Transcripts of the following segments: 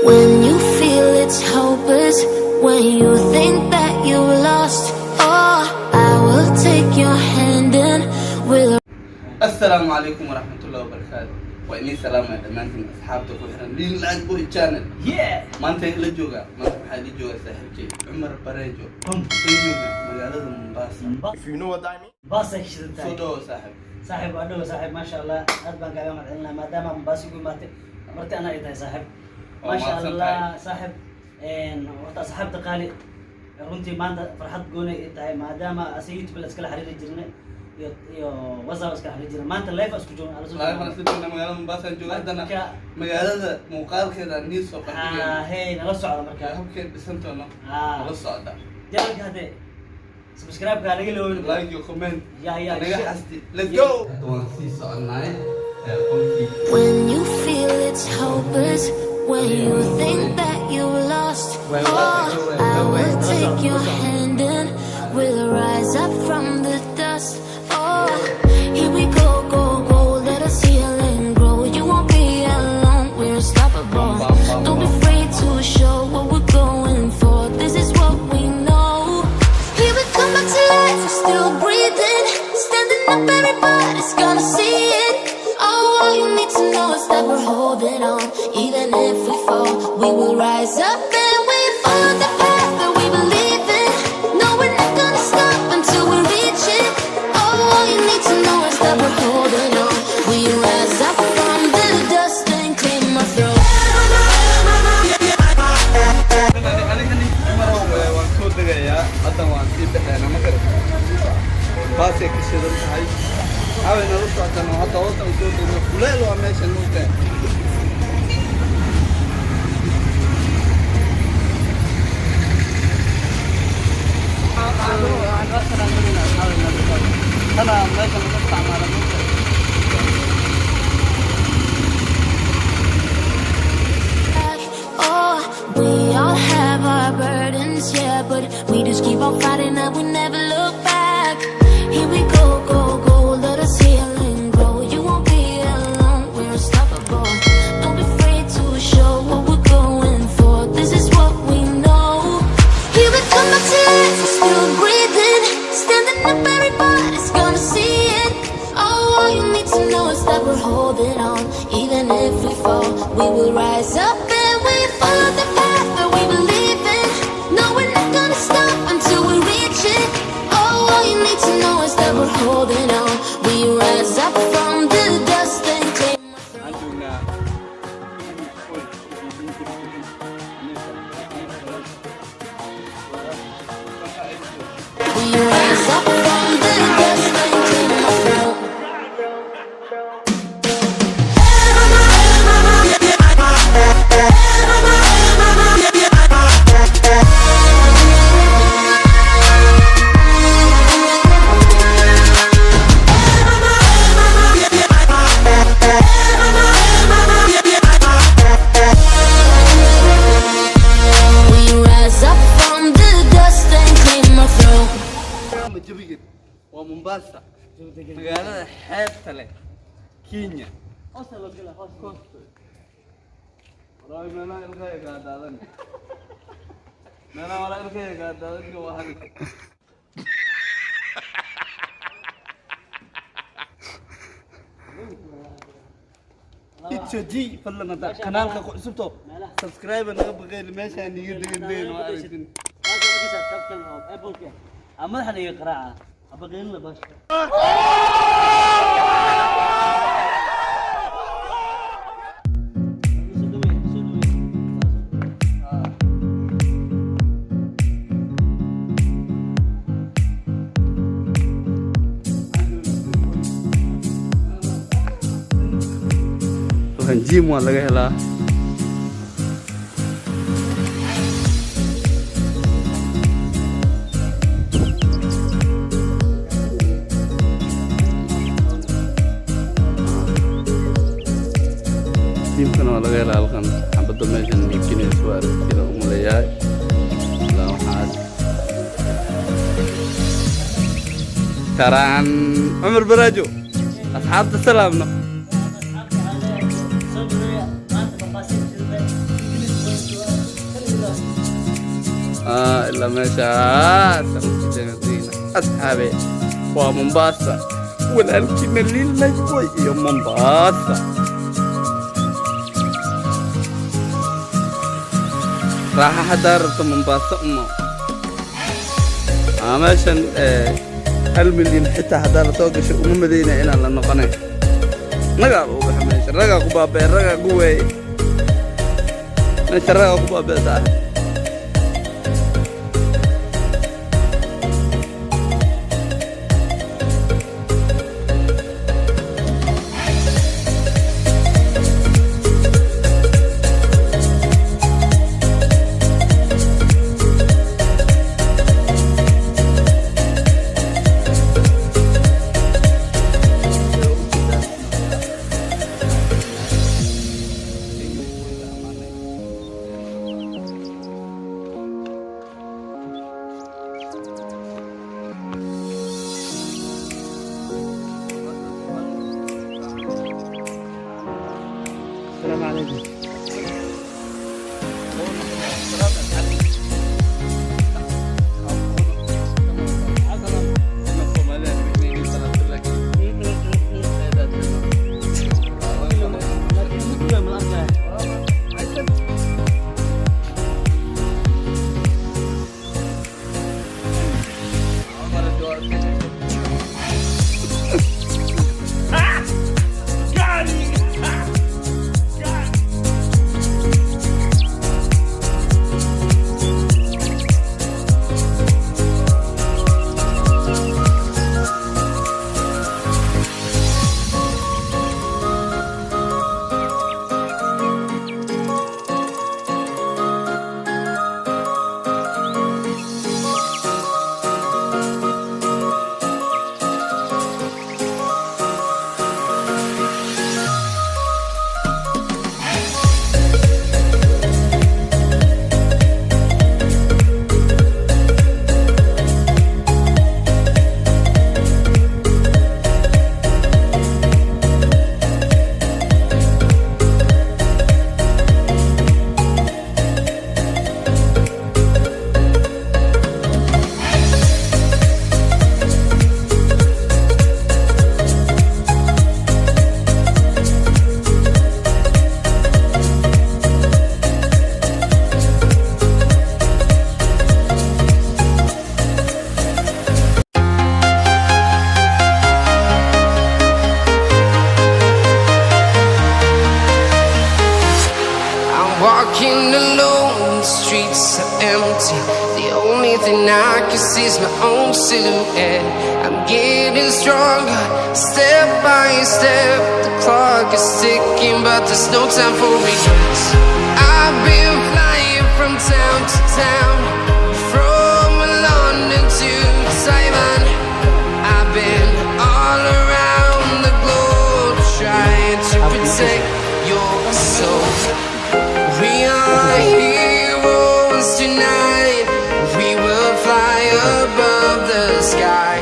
When you feel it's hopeless, when you think that you lost, oh, I will take your hand and we'll. السلام عليكم ورحمة الله وبركاته. وإني سلام يا دمانتين أصحابتك وحرن لين لاج بوي channel. ما أنت إلا جوجا ما أنت بحالي جوجا ساحبكي عمر بريجو. في جوجا مقالة مباسة. If you know what I mean. باصك شدتاي صدو صاحب. صاحب أدو صاحب ما شاء الله أربعة قايم عندنا ما دام مباسي يقول مرتي أنا إيتاي صاحب ما شاء الله صاحب إن وقت أصحاب تقالي runtii maanta farxad gooni ay tahay maadaama asayid bil iskala xiriir jirnay iyo whatsapp iskala xiriir jirnay maanta live isku joogna ala soo live isku joogna magaalada Mombasa joogna magaalada muuqaalkeeda nii soo qadiyay hey nala socda marka habkee bisantona nala socda jalka hade subscribe ka laga loo like iyo comment ya naga xasti let's go waan sii soconay when you feel it's hopeless. When you think that you lost, oh, I will take your hand and we'll rise up from the dust. Oh, here we go, go, go, let us heal and grow. You won't be alone, we're unstoppable. Don't be afraid to show what we're going for. This is what we know. Here we come back to life, we're still breathing. Standing up, everybody's gonna see it. Oh, all you need to know is that we're holding on. Even if we fall, we will rise up and we follow the path that we believe in. No, we're not gonna stop until we reach it. Oh, all you need to know is that we're holding on. We rise up from the dust and claim our throne. Oh, we all have our burdens, yeah, but we just keep on fighting and we never look back. Here we go, go, go, let us heal and grow. You won't be alone, we're unstoppable. Don't be afraid to show what we're going for. This is what we know. Here we come back to life, we're still breathing. Standing up, everybody's gonna see it. Oh, all you need to know is that we're holding on. Even if we fall, we will rise up and we follow the path that we believe in. No, we're not gonna stop until we reach it. Oh, all you need to know is that we're holding on. We rise up from the dust and claim our throne. We rise up from the dust and claim our throne. ومومباسا مقالة حيبتا لك كينيا راي مانا الخير قاعد هذا مانا ولا الخير قاعد هذا واحد اتشجي فلنا ده قناه سبتو سبسكرايب انا بغير ماشي اني يدين وعارفين أما حنا يقرأ أبغى له بس Hanjim wala gala يمكن ولا غير الخن حبض ماشان يمكن يسوار كده ملياي لا حاج تران عمر براجو أصحاب السلام إلا ماشا أصحابي ومنباسة والأمكنة للنجوى يا منباسة راح حضرت منباسة ماشان 1,000,000 حتى حضرت وقش مدينة إلى النقنة نقا وبحماش رقا قبابي رقا قوي ماشا رقا قبابي صاحب السلام عليكم. Walking alone, the streets are empty. The only thing I can see is my own silhouette. I'm getting stronger, step by step. The clock is ticking, but there's no time for regrets. I've been flying from town to town, from London to Taiwan. I've been all around the globe, trying to protect your soul. We are heroes tonight. We will fly above the sky.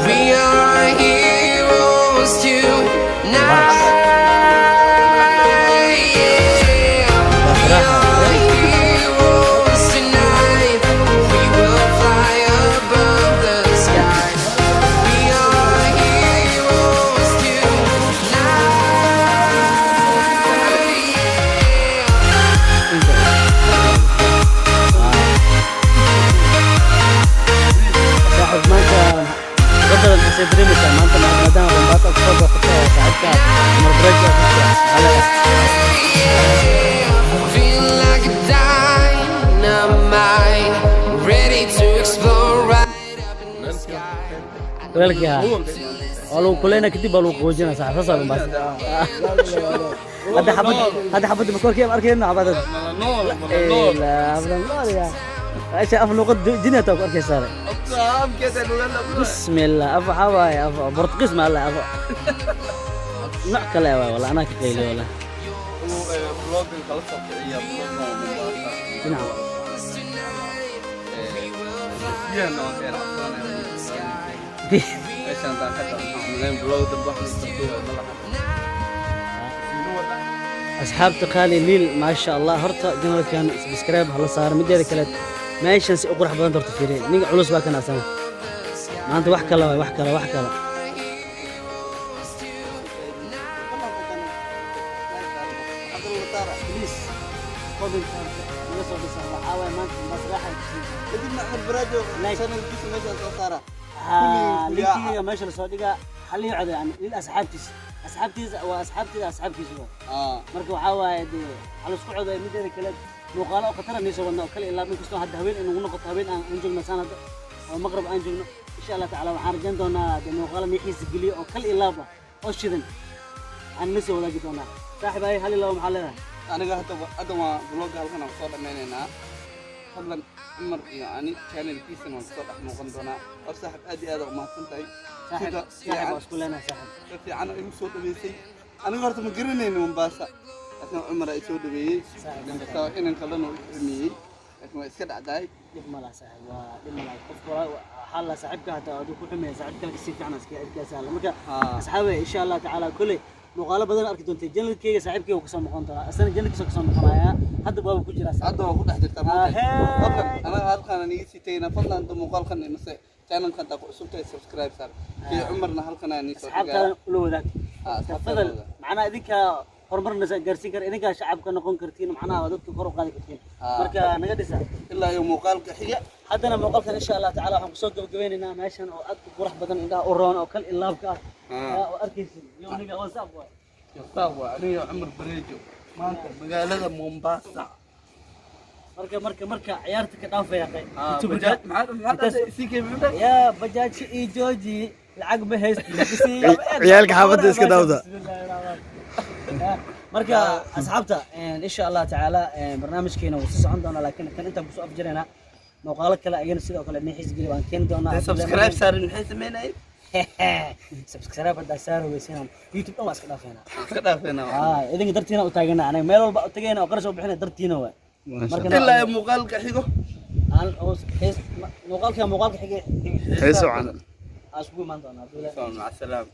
We are heroes tonight. Yeah. We are heroes tonight. We will fly above the sky. We are heroes صاحب ما انت بدل الحسين ما انت ما دام بنبطل تفضل خطوه ساعتها عمر برجع على feel like a dynamite, ready to explore right up in the sky. ولك يا والله كلنا كتب والله خوجنا صاحب فصل بس هذا حبد مكور كيف اركينا عبادة لا ابدا الله يا ايش افضل لغه دنيا توك اركي صار بسم الله ابو حواي ابو برتقيس ما الله ابو نعكله والله انا كقيله والله نعم أصحاب تقالي ليل ما شاء الله هرتا جنوب كان سبسكرايب هلا صار مدير كلت meeshan si uqurux badan dorto fiirey ninka culus baa kana asana maanta wax kale wax kale please قبل يوصل بس وحاول ما مسرح kadibna Cumar Baraajo sanadkiisa meesha soo saara ليكي ماشي الصديقة حلي يقعد يعني للأصحابتيس أصحابتيس marka waxa waaye hal isku coday mideeda kale muuqaalo oo khatar ah niso wadna kale ilaa min kasto hadda habeen inuu noqoto habeen aan joogno sanada oo maqrib aan joogno insha Allah taala waxaan rajayn doonaa muuqaalo mixiis geliyo oo kale ilaaba oo shidan aan niso wadaagi doonaa saaxiib ay hal ilaa maxaa leedahay aniga hadda waa vlog halkan aan soo dhameynaynaa fadlan Cumar iyo ani channelkiisa waan soo dhex noqon doonaa oo saaxiib aad iyo aad u mahadsan tahay saaxiib isku leenahay saaxiib fiican oo igu soo dhaweysay aniga horta ma garanayno Mombasa laakiin Cumar ay soo dhaweeyay saaxiib inaan kalena u xumiyay laakiin waa iska dhacday dib ma la saaxiib waa dib ma la qofka xalla saaxiibka hata uu ku xumiyay saaxiibka si fiican iska adkaysa marka asxaabe insha Allah taala kulli muuqaalo badan arki doontay janalkeyga saaxiibkeyga ku soo noqon doona asana janalkiisa ku soo noqonaya hadda waa ku jira hadda waa ku dhex jirtaa fadlan anaga halkan aan iga sitayna fadlan inta muuqaalkan inase channelka hadda ku cusubtay subscribe sar iyo Cumarna halkan aan soo dhigaa asxaabta ula wadaag fadlan macna idinka horumarna gaarsiin kara idinka shacabka noqon kartiin macnaha dadka kor u qaadi kartiin marka naga dhisa ilaa iyo muuqaalka xiga haddana muuqaalkan insha Allah taala waxaan ku soo gabagabeynaa meeshan oo aad qurux badan indhaha u roon oo kal ilaabka oo arkaysid yooniga WhatsApp waa yastawa aniga Cumar Baraajo maanta magaalada Mombasa marka ciyaarta ka dhaafaya ya bajaaj iyo jooji lacag ma haysto ciyaalka xaafadda iska daawda marka asxaabta insha Allah taala barnaamijkeena wuu socon doonaa laakiin kan inta ku soo afjarayna muuqaalo kale ayana sidoo kale neexis geli waan keen doonaa subscribe saarin maxay sameynay subscribe hadda saaro weysanaan YouTube dhan waa iska dhaafeena idinka dartiina u taagana anaga meel walba u tagayna oo qarash u bixinay dartiina waa marka ilaa muuqaalka xigo muuqaalka xiga heeso can asku imaan doonaa مع السلامة